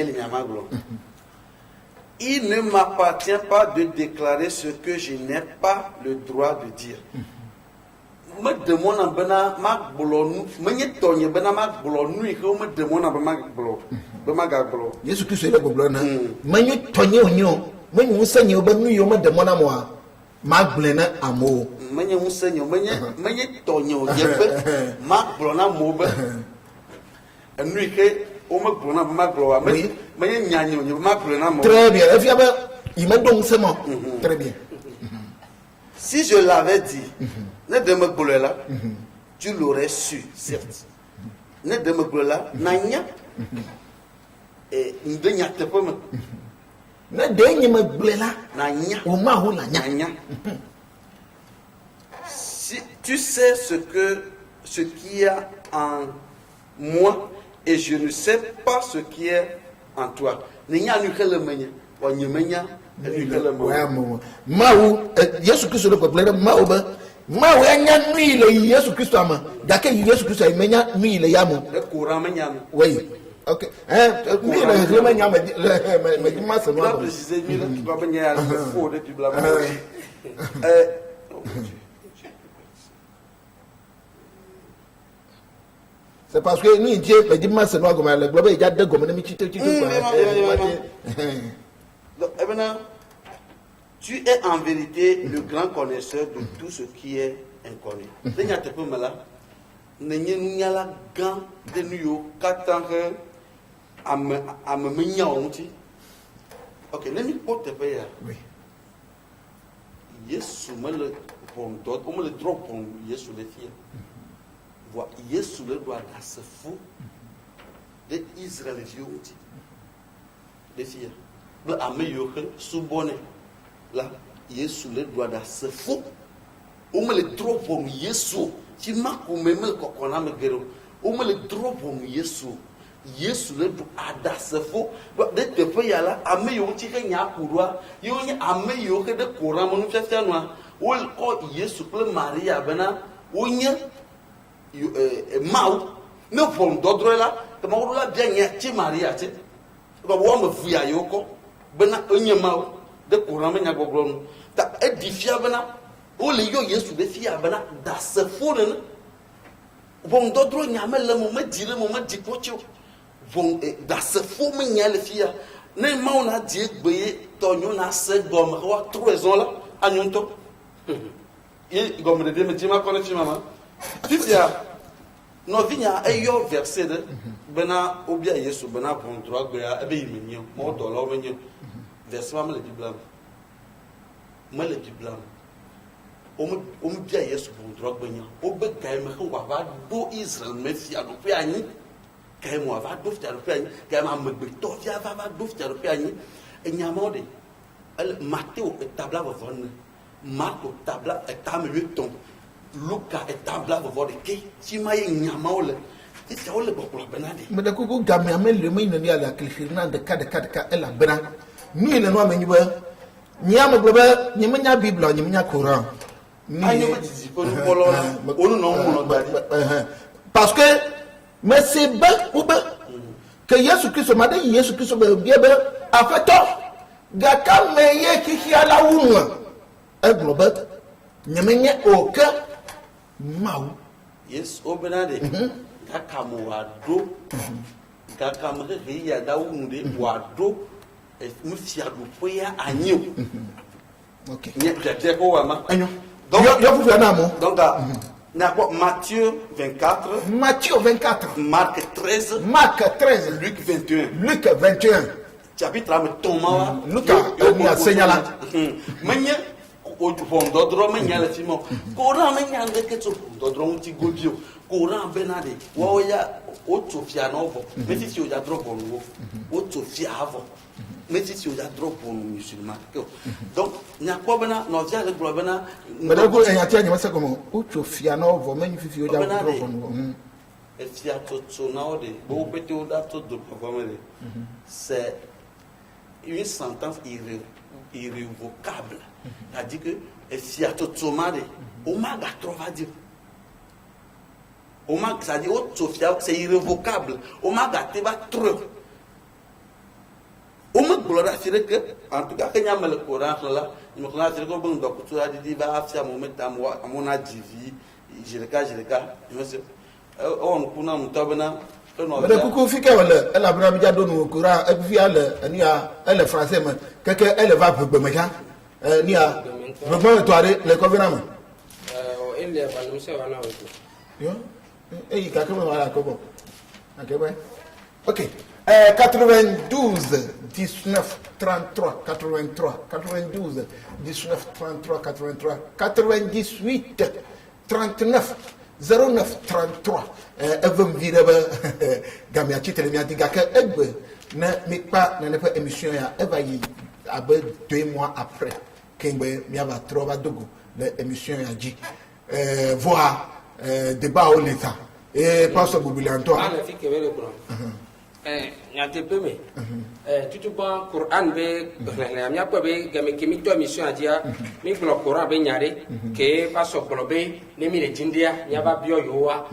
Il ne m'appartient pas de déclarer ce que je n'ai pas le droit de dire. Me demona bena mak blonu, menye tonye bena mak blonu e ko me demona be mak blo. Be mak blo. Yesu Christ est le blonu. Menye tonye onyo, menye musenye obenu yo me demona moi. Mak blena amo. Menye musenye menye tonye o yebe mak blona mo be. Enu ke o me blona be mak blo menye nyanyo o mak blona mo. Très bien. Et bien il m'a donc c'est bon. Très bien. Si je l'avais dit, ne de me brûler là, tu l'aurais su, certes. Ne de me brûler là, n'anya. Et ne te pas me. Ne de me brûler là, n'anya. Au mahou la nya. Si tu sais ce qui est en moi et je ne sais pas ce qui est en toi. N'anya nu que le menya, ou nyemenya. Maou, Yesu Christ le peuple, Maou, Maou, Anya nuit le Yesu Christ ama, Dake Yesu Christ a menya nuit le yamo. Le courant menya. Oui, ok. Oui, le menya me dit ma c'est moi. Préciser, tu dois venir à faux de tu blâmes. C'est parce que nous, Dieu, me dit ma c'est moi comme le globe, il y a deux gommes, mais tu es en vérité le grand connaisseur de tout ce qui est inconnu. Ok, let me put the prayer. Oui. Yesu me le pondot, on me le drop on Yesu le fia. Vois Yesu le doit à ce fou de Israël vieux outil. Les filles. Le ameilleur sous bonnet. Là, Yesu le doit à ce fou. On me le drop on Yesu. Tu m'as comme me le cocona me guéro. On me le drop on Yesu. Yesu le doit à ce fou. De te payer là, ameilleur tu fais nya courroie. Yo nya ameilleur que de courant mon fait noir. Ou Yesu le Maria bena. Ou nya mau ne pom dodre la te ma la bien nya ti Maria ti. Ba wo me fuya yoko. Bena onye mau de courant me nya goglo. Ta edifia bena. O le yo Yesu de fia bena da se fo ne. Bon dodro nya me le mo me dire mo me di pocho. Bon da se fo me nya le fia. Ne mau na die gbeye tonyo na se gom wa trezon la anyonto. E gom de me di ma kono fi mama. Fifia no vinya ayo verset de bena obia Yesu bena bon droit gbea ebe yimenyo mo do lo menyo. Verset ma le Bible. Ma le Bible. O me bia Yesu bon droit gbenya. O be gai me ko wa va do Israel me fi ado pe anyi. Gai mo va do fi ado pe anyi. Gai ma me gbe to via va do fi ado pe anyi. Enyamode. Matteo et tabla va vonne. Marco tabla et tam 8 ton. Luka et tabla va voir que si ma nyamaole. C'est ça le bokla benade. Mais de coucou gamé amel le main ni ala klifirna de ka ela bena. Ni le no amenyi ba. Nyama globe nyimenya Bible nyimenya Quran. parce que mais c'est bien ou bien que Jésus-Christ m'a dit Jésus-Christ bien a fait tort gaka meye kiki ala wunwa e global nyamenye aucun mau yes obenade gaka mo wado gaka mo ke ya da wunde wado e mu fiado poya anyo OK nye peut-être ko wa ma anyo donc yo vous na mo donc Matthieu 24 Marc 13 Luc 21 chapitre am Thomas Luca ni assegnala manya o bondo dro manya la timo ko ra manya ndeke to dro muti godio ko ra benade wo ya o to fia no vo meti si o ja dro bonu o to fia avo meti si o ja dro bonu musulman donc nya ko bena no via le globena mais ko en yatia nyama se como o to fia no vo many fi o ja dro bonu e fia to na o de bo bete o da to do performer c'est une sentence irrévocable. C'est-à-dire que si à tout sommet, au maga trova dire. Au maga, ça dit c'est irrévocable. Au maga te va trop. Au maga gloire c'est que en tout cas quand il y a le Coran là, il me connaît c'est que bon donc tu as dit va faire moment à mon adivi, je le cas, monsieur on kuna mutabana. Mais coucou fike wala elle a vraiment déjà donné au courant et puis elle français mais que elle va pour bemeja ni a vraiment toi les covenants il est pas nous c'est wana yo et il kakema wala kobo OK 92 19 33 83 92 19 33 83 98 39 09 33 evem videba gamia chitele mi adiga ka egbe na mi pa na ne pa émission ya eva yi abe 2 mois après kengbe mi aba trova dogo na émission ya ji voir débat au l'état et pasteur Bouboulianto ana fi kebe le Coran nyate peme tutu bon Coran be la mi akwa be game kemi to mission adia mi blo Coran be nyare ke pastor blobe ne mi le jindia nyaba bio yowa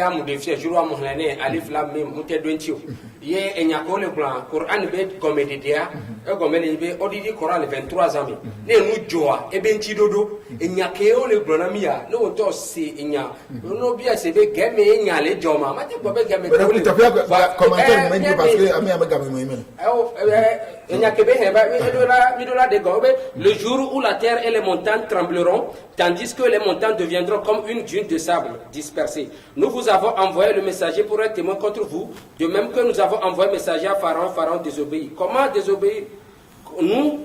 amu de fi juru amu hlane alif lam mim mute dontio ye enyako le Coran be comme de dia e comme le be odidi Coran le 23 ans ne nu joa e be nti dodo enyake o le blo na mi ya no to se enya no bia se be game enya le joma ma te be game ko le commentaire parce que ami amaga le jour où la terre et les montagnes trembleront tandis que les montagnes deviendront comme une dune de sable dispersée. Nous vous avons envoyé le messager pour être témoin contre vous, de même que nous avons envoyé le messager à Pharaon. Pharaon désobéit. Comment désobéir? Nous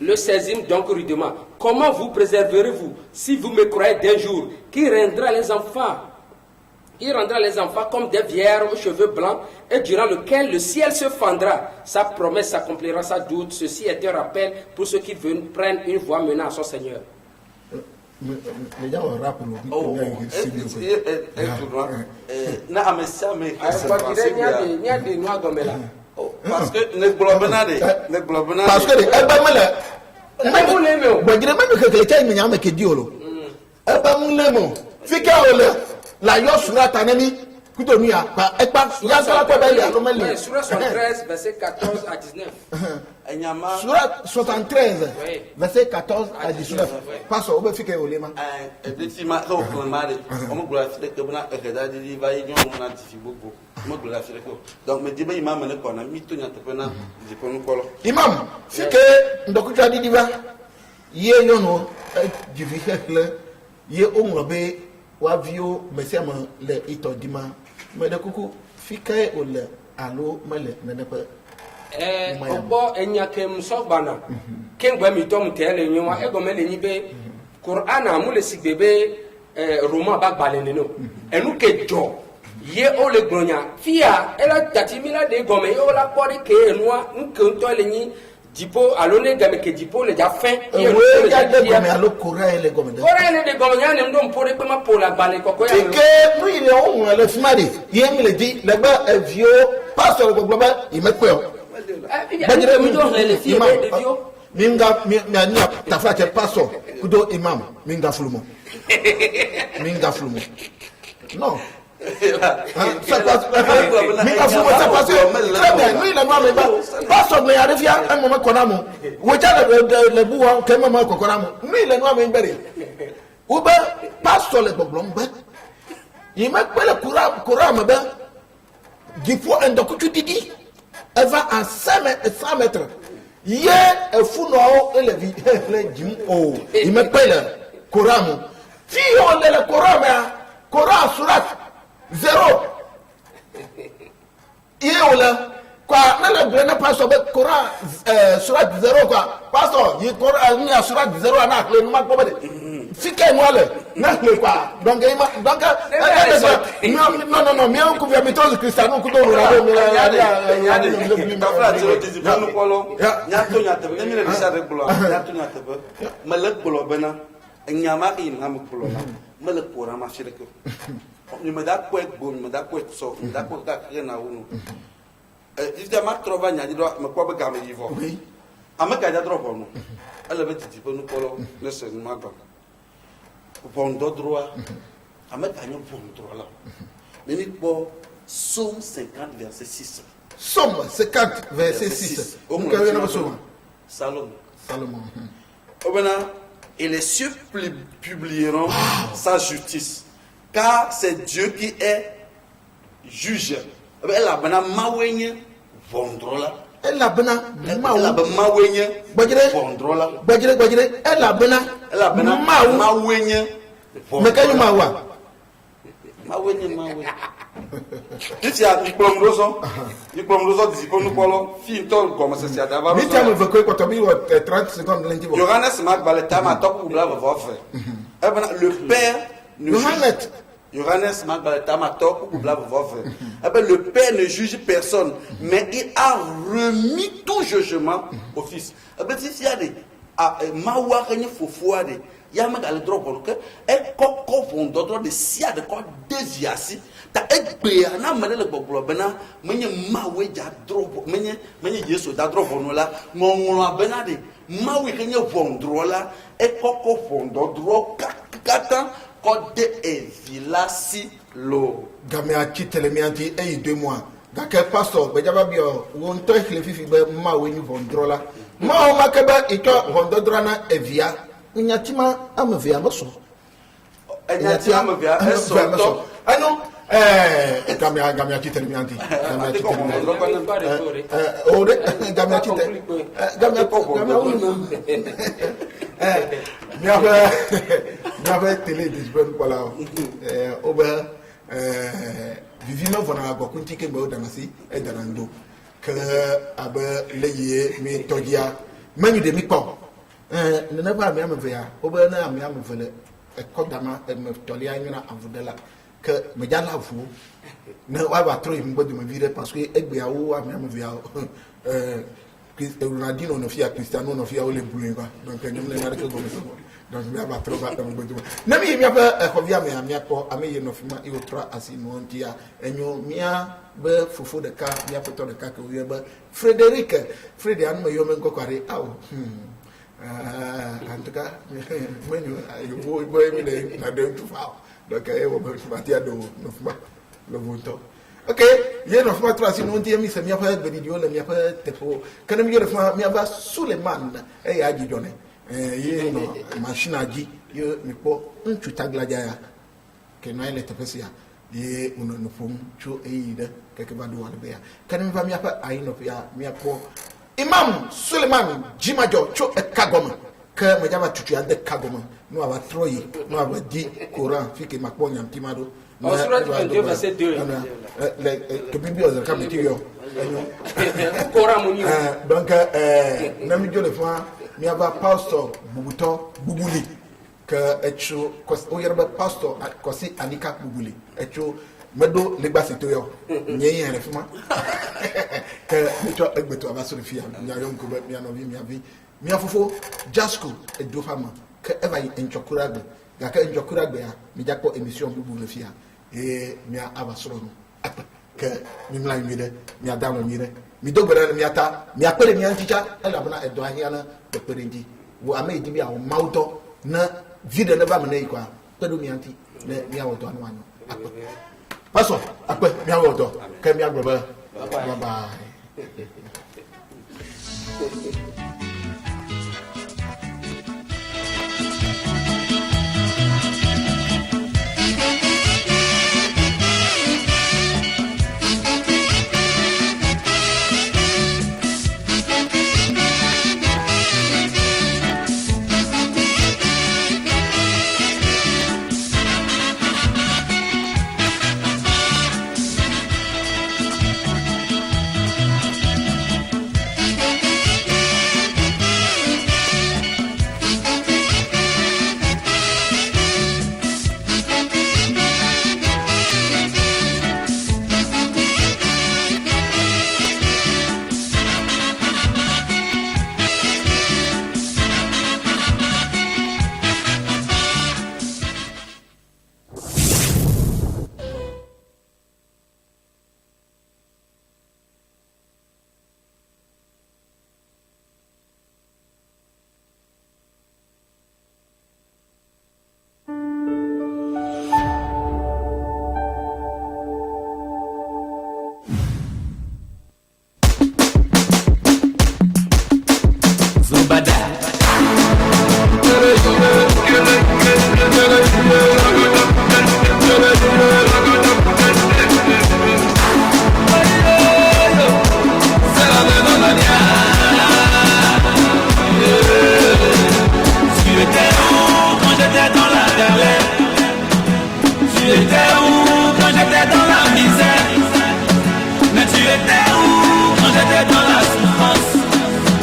le saisissons donc rudement. Comment vous préserverez-vous si vous me croyez d'un jour qui rendra les enfants? Il rendra les enfants comme des vierges aux cheveux blancs et durant lequel le ciel se fendra. Sa promesse s'accomplira sans doute. Ceci est un rappel pour ceux qui prennent une voie menant à son Seigneur. Les gens ont rappelé. Parce que ne globinade. Parce que la yosura tanemi kutomia pa ekpa yasura ko bele anomeli Surah 73 verset 14 à 19 Surah 73 verset 14 à 19 passo obe fike olema effectivement ko mari o mo gura fide ke bana e da di va yi nyon na ti bobo mo gura fide ko donc me dibe imam ne ko na mi to nya to pena di ko no kolo imam fike ndoku jadi diva ye yono di fikle ye onrobe wa vio mesiama le ito dima me de kuku fike ole alo mele nenepe obo enyake msobana kengba mi tom tele nywa ego mele nyibe Quran amule sigbebe Roma ba gbalene no enu kejo ye o le gronya fia ela tatimila de gome o la pori ke enwa nko to le nyi dipo alone game ke dipo le ja fin e ya de gome alo Korea le gome de gome nyane ndo mpore pe ma pola gbale koko ya ke nu ile o le fimade ye mi le di le gba evio pastor gbogbo ba imekwe o bajire mi do le fi de vio minga tafate pastor kudo imam minga fulumo non ça passe minga fulumo ça passe très bien nous il a nommé pastor mais arifia un moment konamo wecha le buwa que maman konamo nous il a nommé mbere uba pastor le boblombe il m'a pas le courant ben il faut un document didi elle va à 100 mètres. Hier, elle fout noir et le jim. Oh, il me paye le Coran. Si on est le Coran, mais Coran surat 0. Hier, on l'a. Quoi, on n'a pas sur le Coran surat 0. Quoi, pastor, il y a surat 0 à n'a le noir pour si qu'elle moi le quoi donc non mais on couvre méthode cristiano que nous bon droit à mettre un bon droit là mais pour Somme 50 verset 6 Somme 50 verset 6 Salomon et les cieux publieront sa justice car c'est Dieu qui est juge elle a bana mawenye bon droit là elle a bana mawenye bon droit là elle a bana mawenye mais quand mawa mawenye if ya diplomroso disi ponu polo fi to comme ça c'est d'abord mais tu me veux que quand tu 30 secondes lundi Johannes Marc Baletama top ou blava va faire le père Johannes Marc Baletama top ou blava va faire le père ne juge personne mais il a remis tout jugement au fils si ya de mawa kanye fofuade ya ma dal drop que e kokko fon dodro de sia de ko desiasi ta egbe na mele le gbogbo bena menye mawe ja drop menye yeso da drop no la ngonwo abena de mawe kenye vondro la e kokko fon dodro katan ko de evilasi lo game a kitele mi anti 2 mois da ke pastor be jaba bio won to le fifi be mawe ni vondro la ma o makaba ito vondro na evia nyatima amavia maso nyatima amavia eso to ano gamia kitele mi anti gamia kitele gamia télé disbon voilà oba vivima vona go kunti ke be odanasi e danando que abe leye mi togia manu de mi ko ne ba mi amvea oba na mi amvele e kodama e me tolia nyina avudela que me jala fu ne wa ba tro im bodu me vire parce que egbe awo ami amvea Ronaldinho no fia Cristiano no fia ole bulinga donc nyum le na ko go donc mi aba tro ba me bodu na mi apa ko via me amia ko ameye no fima e otra asino ntia enyo mia be fufu de ka mia poto de ka ko wi ba Frédéric an me yo men ko kware aw en tout cas menu yo boy mi de na de tu fa donc e wo ba batia do no fuma le voto ok ye no fuma tra sino ntia mi se mia fa be video le mia fa tepo kana mi yo fuma mia va Suleiman e ya ji jone ye no machine aji yo mi po nchu taglaja ya ke no ele tepesia ye uno no fum chu eida ke ke badu wala be kana mi fa mia fa ai no ya mia po Imam Suleiman Jimajo cho e kagoma que me jaba tutu ya de kagoma no aba troyi no aba di Coran fi ke makponya mtimado no surat 22 verset 2 le que bibi o ka metiyo Coran moni donc na mi jole fa mi aba pastor Bubuli que echo o yerba pastor kosi Anika Bubuli echo medo legba setoyo nyen re fuma que echo egbeto aba so fia nya yom ko be mi anovi mi abi mi afofo Jasco e do fama que eva enchokuragbe ga ka enchokuragbe ya mi jakpo emission bubu le fia e mi aba so no que mimla mire mi adama mire mi dogbere mi ata mi apere mi anticha ala bana edo ahia na pepere ndi wo ame di bi a mauto na video na ba me nei kwa pedo mi anti na mi awodo anu anu akpe pastor akpe mi awodo ke mi agboba bye bye.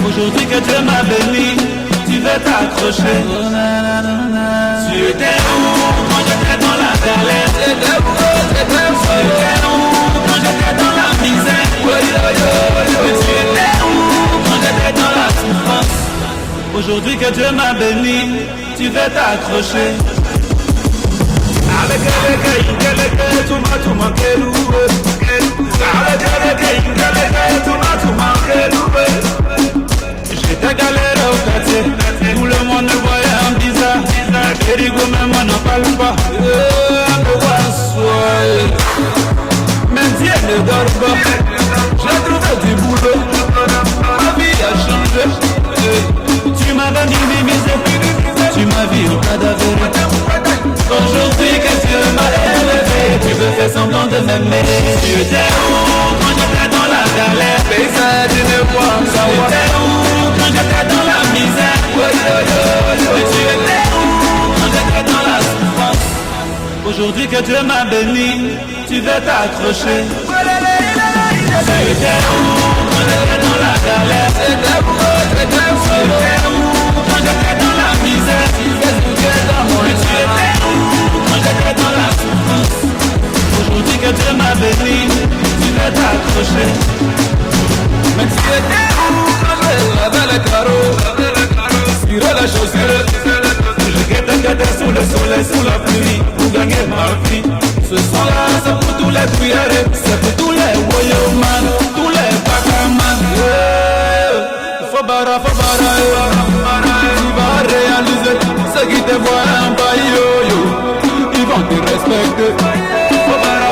Aujourd'hui que Dieu m'a béni, tu veux t'accrocher. Tu étais où quand j'étais dans la galère? Tu étais où quand j'étais dans la misère? Tu étais où quand j'étais dans la souffrance? Aujourd'hui que Dieu m'a béni, tu veux t'accrocher. J'étais galère au quartier, tout le monde me voyait en bizarre. La Kérigo même on n'en parle pas. Même Dieu ne dort pas. J'ai trouvé du boulot, ma vie a changé. Tu m'as minimisé, tu m'as vu au cadavre. Aujourd'hui que Dieu m'a élevé, tu veux faire semblant de m'aimer. Tu étais où quand j'étais dans la galère? Paysage de moi, ça tu étais où quand j'étais dans la misère? Tu étais où quand j'étais dans la souffrance? Aujourd'hui que Dieu m'a béni, tu veux t'accrocher. Tu étais où quand j'étais dans la galère? Tu étais où quand j'étais dans la misère? Tu étais quand j'étais dans la souffrance? Aujourd'hui que Dieu m'a béni, tu veux t'accrocher. Mais tu étais où quand je lavais les carreaux, cirer les chaussures? Je guettais sous le soleil, sous la pluie, pour gagner ma vie. Ce son-là, c'est pour tous les prières, c'est pour tous les woyoman, tous les bagaman. Faut barra, tu vas réaliser ce qui te voit en bas, yo. Ils vont te respecter. Faut barra,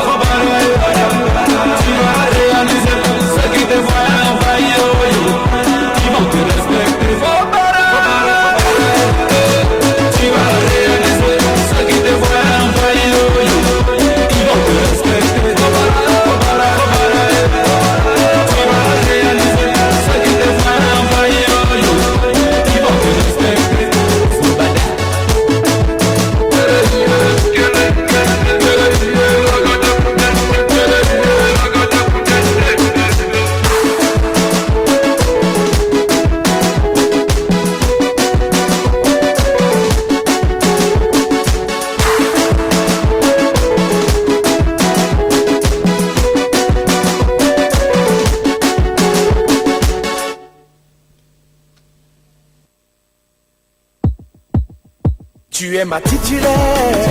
tu vas réaliser ce qui te voit en bas, yo. Ils vont te respecter. Faut barra, tu vas réaliser ce qui te voit en bas, yo. Ils vont te respecter. Faut barra, tu vas réaliser ce qui te voit en bas, yo. Ils vont te respecter. Tu es ma titulaire.